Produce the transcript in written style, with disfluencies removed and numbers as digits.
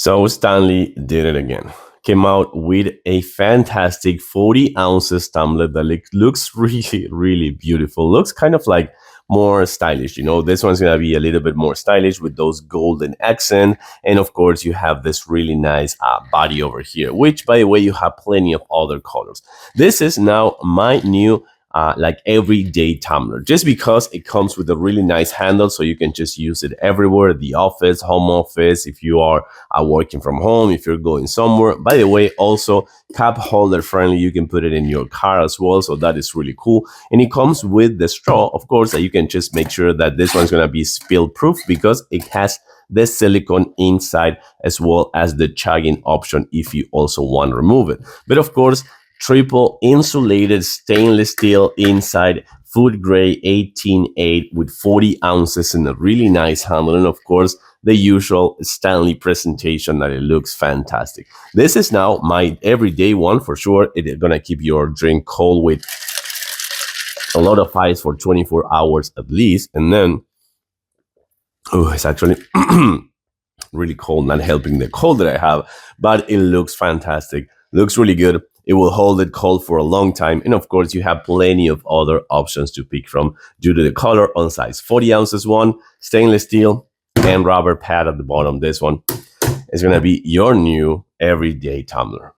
So Stanley did it again. Came out with a fantastic 40 ounces tumbler that looks really, really beautiful. Looks kind of like more stylish. This one's going to be a little bit more stylish with those golden accent. And of course, you have this really nice body over here, which, by the way, you have plenty of other colors. This is now my new like everyday tumbler, just because it comes with a really nice handle, so you can just use it everywhere, the office, home office, if you are working from home, if you're going somewhere. By the way, also cup holder friendly, you can put it in your car as well, so that is really cool. And it comes with the straw, of course, that you can just make sure that this one's going to be spill proof, because it has the silicone inside, as well as the chugging option if you also want to remove it. But of course, triple insulated stainless steel inside, food grade 18.8 with 40 ounces and a really nice handle. And of course, the usual Stanley presentation that it looks fantastic. This is now my everyday one for sure. It's gonna keep your drink cold with a lot of ice for 24 hours at least. And then, it's actually really cold, not helping the cold that I have, but it looks fantastic. Looks really good. It will hold it cold for a long time. And of course, you have plenty of other options to pick from due to the color on size. 40 ounces one, stainless steel, and rubber pad at the bottom. This one is going to be your new everyday tumbler.